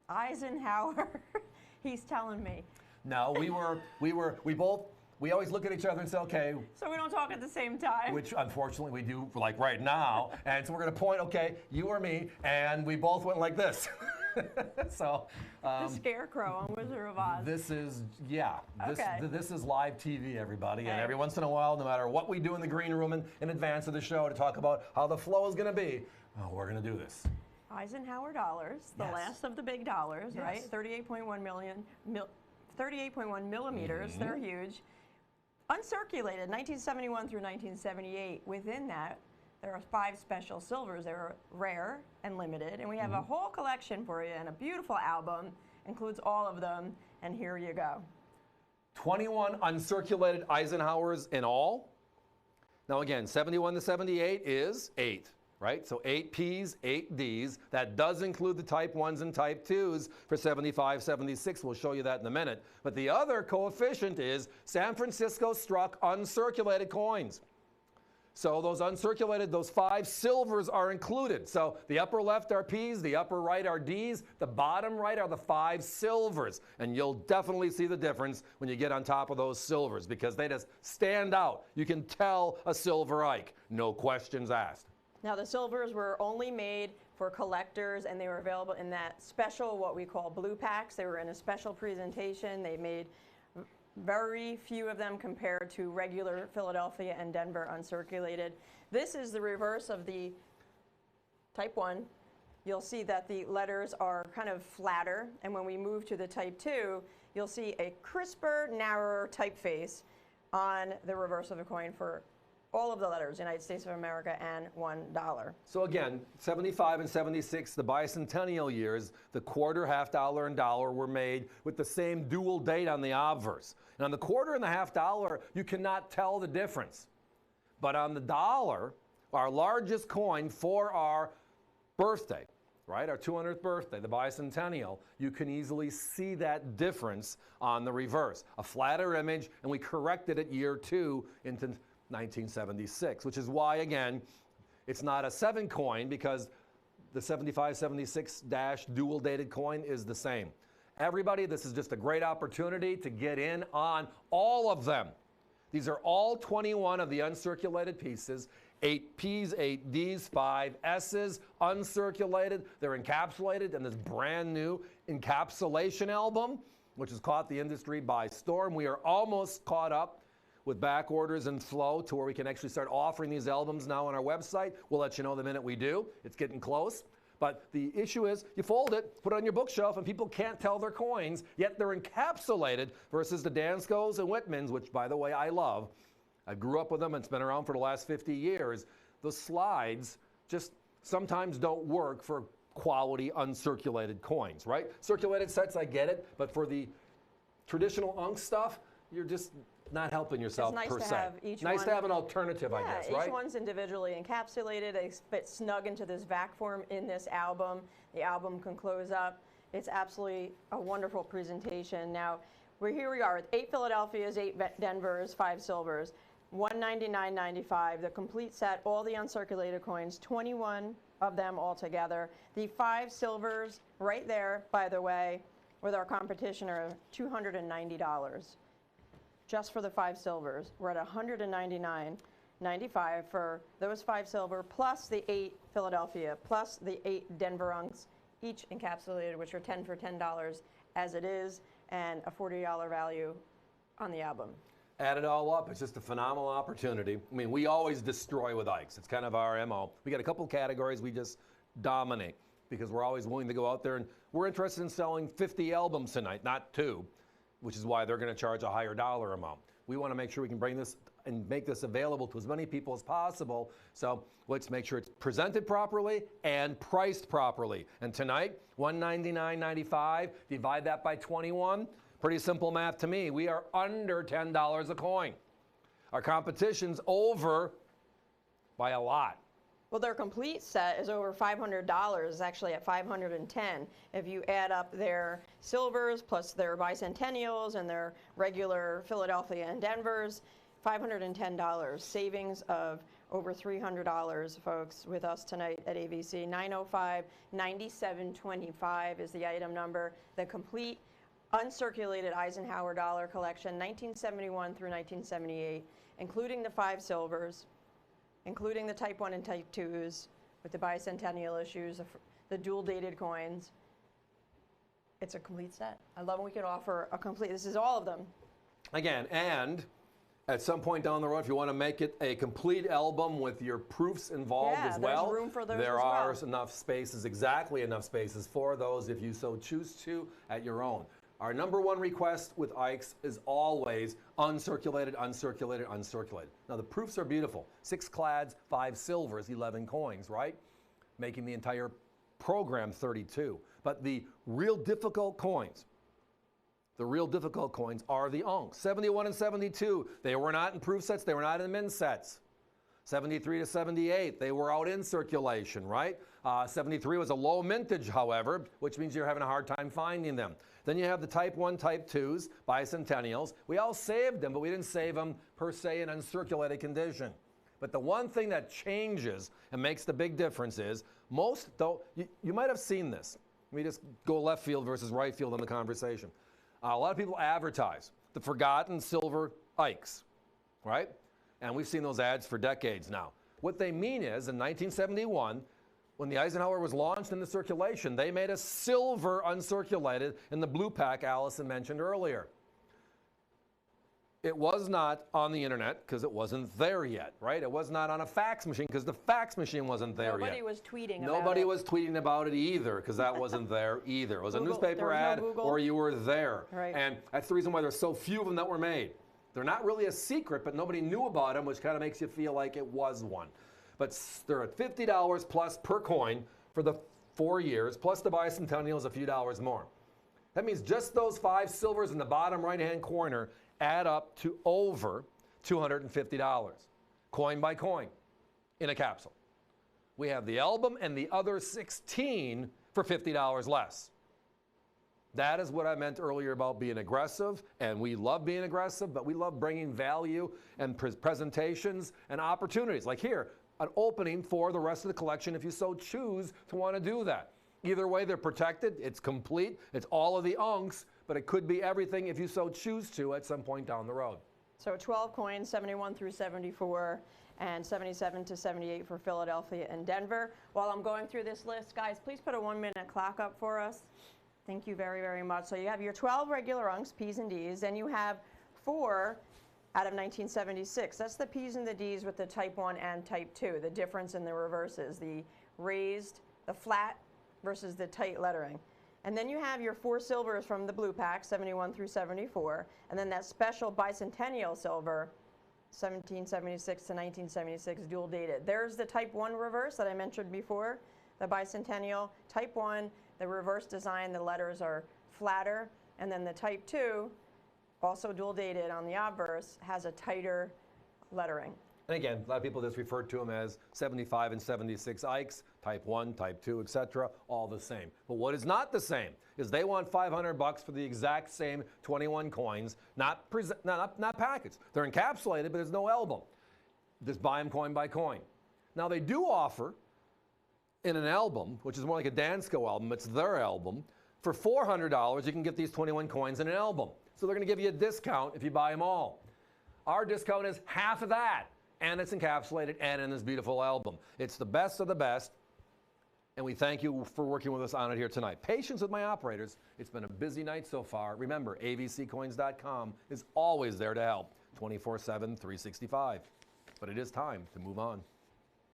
Eisenhower. He's telling me. No, we always look at each other and say, okay. So we don't talk at the same time. Which unfortunately we do like right now. And so we're going to point, okay, you or me, and we both went like this. So the Scarecrow on Wizard of Oz. This is, yeah, this is live TV, everybody. Okay. And every once in a while, no matter what we do in the green room in advance of the show to talk about how the flow is going to be, we're going to do this. Eisenhower dollars, the last of the big dollars, right? 38.1 millimeters, they're huge. Uncirculated, 1971 through 1978. Within that, there are 5 special silvers. They're rare and limited. And we have a whole collection for you, and a beautiful album. Includes all of them. And here you go. 21 uncirculated Eisenhowers in all. Now again, 71 to 78 is 8. Right? So 8 Ps, 8 Ds. That does include the type 1s and type 2s for 75, 76. We'll show you that in a minute. But the other coefficient is San Francisco struck uncirculated coins. So those uncirculated, those 5 silvers are included. So the upper left are Ps, the upper right are Ds, the bottom right are the 5 silvers. And you'll definitely see the difference when you get on top of those silvers because they just stand out. You can tell a silver Ike, no questions asked. Now the silvers were only made for collectors, and they were available in that special, what we call blue packs. They were in a special presentation. They made very few of them compared to regular Philadelphia and Denver uncirculated. This is the reverse of the type 1. You'll see that the letters are kind of flatter, and when we move to the type 2, you'll see a crisper, narrower typeface on the reverse of the coin for all of the letters, United States of America and $1. So again, 75 and 76, the bicentennial years, the quarter, half dollar, and dollar were made with the same dual date on the obverse. And on the quarter and the half dollar, you cannot tell the difference. But on the dollar, our largest coin for our birthday, right, our 200th birthday, the bicentennial, you can easily see that difference on the reverse. A flatter image, and we corrected it year 2 into 1976, which is why, again, it's not a 7 coin because the 75-76 dual dated coin is the same. Everybody, this is just a great opportunity to get in on all of them. These are all 21 of the uncirculated pieces, 8 Ps, 8 Ds, 5 S's, uncirculated. They're encapsulated in this brand new encapsulation album, which has caught the industry by storm. We are almost caught up with back orders and flow to where we can actually start offering these albums now on our website. We'll let you know the minute we do. It's getting close. But the issue is you fold it, put it on your bookshelf, and people can't tell their coins, yet they're encapsulated versus the Danskos and Whitmans, which, by the way, I love. I grew up with them, and it's been around for the last 50 years. The slides just sometimes don't work for quality uncirculated coins, right? Circulated sets, I get it, but for the traditional Unc stuff, you're just not helping yourself per se. Nice to have an alternative, I guess, right? Each one's individually encapsulated. They fit snug into this vac form in this album. The album can close up. It's absolutely a wonderful presentation. Now, here we are with 8 Philadelphias, 8 Denvers, 5 silvers, $199.95. The complete set, all the uncirculated coins, 21 of them all together. The 5 silvers right there, by the way, with our competition are $290. Just for the 5 silvers. We're at $199.95 for those 5 silver, plus the 8 Philadelphia, plus the 8 Denver Uncs, each encapsulated, which are 10 for $10 as it is, and a $40 value on the album. Add it all up, it's just a phenomenal opportunity. I mean, we always destroy with Ikes. It's kind of our MO. We got a couple categories we just dominate because we're always willing to go out there, and we're interested in selling 50 albums tonight, not 2. Which is why they're going to charge a higher dollar amount. We want to make sure we can bring this and make this available to as many people as possible. So let's make sure it's presented properly and priced properly. And tonight, $199.95, divide that by 21. Pretty simple math to me. We are under $10 a coin. Our competition's over by a lot. Well, their complete set is over $500. It's actually at $510. If you add up their silvers plus their bicentennials and their regular Philadelphia and Denvers, $510. Savings of over $300, folks, with us tonight at AVC. 905-9725 is the item number. The complete uncirculated Eisenhower dollar collection, 1971 through 1978, including the 5 silvers, including the Type 1 and Type 2s, with the bicentennial issues, the dual-dated coins. It's a complete set. I love when we can offer a complete, this is all of them. Again, and at some point down the road, if you want to make it a complete album with your proofs involved as well, there's room for those there as are well. enough spaces, exactly enough spaces for those if you so choose to at your own. Our number one request with Ikes is always uncirculated, uncirculated, uncirculated. Now the proofs are beautiful. 6 clads, 5 silvers, 11 coins, right? Making the entire program 32. But the real difficult coins, are the Uncs. 71 and 72, they were not in proof sets, they were not in min sets. 73 to 78, they were out in circulation, right? 73 was a low mintage, however, which means you're having a hard time finding them. Then you have the Type 1, Type 2s, bicentennials. We all saved them, but we didn't save them per se in uncirculated condition. But the one thing that changes and makes the big difference is most, though, you might have seen this. Let me just go left field versus right field in the conversation. A lot of people advertise the forgotten silver Ikes, right? And we've seen those ads for decades now. What they mean is, in 1971, when the Eisenhower was launched in the circulation, they made a silver uncirculated in the blue pack Allison mentioned earlier. It was not on the internet because it wasn't there yet, right? It was not on a fax machine because the fax machine wasn't there yet. Nobody was tweeting about it. Nobody was tweeting about it either because that wasn't there either. It was a newspaper there was ad no Google. or you were there. Right. And that's the reason why there's so few of them that were made. They're not really a secret, but nobody knew about them, which kind of makes you feel like it was one. But they're at $50 plus per coin for the 4 years, plus the bicentennials a few dollars more. That means just those 5 silvers in the bottom right-hand corner add up to over $250, coin by coin, in a capsule. We have the album and the other 16 for $50 less. That is what I meant earlier about being aggressive, and we love being aggressive, but we love bringing value and presentations and opportunities. Like here, an opening for the rest of the collection if you so choose to want to do that. Either way, they're protected, it's complete, it's all of the Uncs, but it could be everything if you so choose to at some point down the road. So 12 coins, 71 through 74, and 77 to 78 for Philadelphia and Denver. While I'm going through this list, guys, please put a 1-minute clock up for us. Thank you very, very much. So you have your 12 regular Uncs, P's and D's, then you have 4 out of 1976. That's the P's and the D's with the Type 1 and Type 2, the difference in the reverses, the raised, the flat versus the tight lettering. And then you have your 4 silvers from the blue pack, 71 through 74, and then that special bicentennial silver, 1776 to 1976, dual dated. There's the Type 1 reverse that I mentioned before, the bicentennial. Type 1, the reverse design, the letters are flatter, and then the Type 2, also dual dated on the obverse, has a tighter lettering. And again, a lot of people just refer to them as 75 and 76 Ikes, Type 1, Type 2, etc., all the same. But what is not the same is they want $500 for the exact same 21 coins, not packaged. They're encapsulated, but there's no album. Just buy them coin by coin. Now they do offer in an album, which is more like a Dansko album, it's their album, for $400 you can get these 21 coins in an album. So they're going to give you a discount if you buy them all. Our discount is half of that, and it's encapsulated and in this beautiful album. It's the best of the best, and we thank you for working with us on it here tonight. Patience with my operators. It's been a busy night so far. Remember, avccoins.com is always there to help, 24/7, 365. But it is time to move on.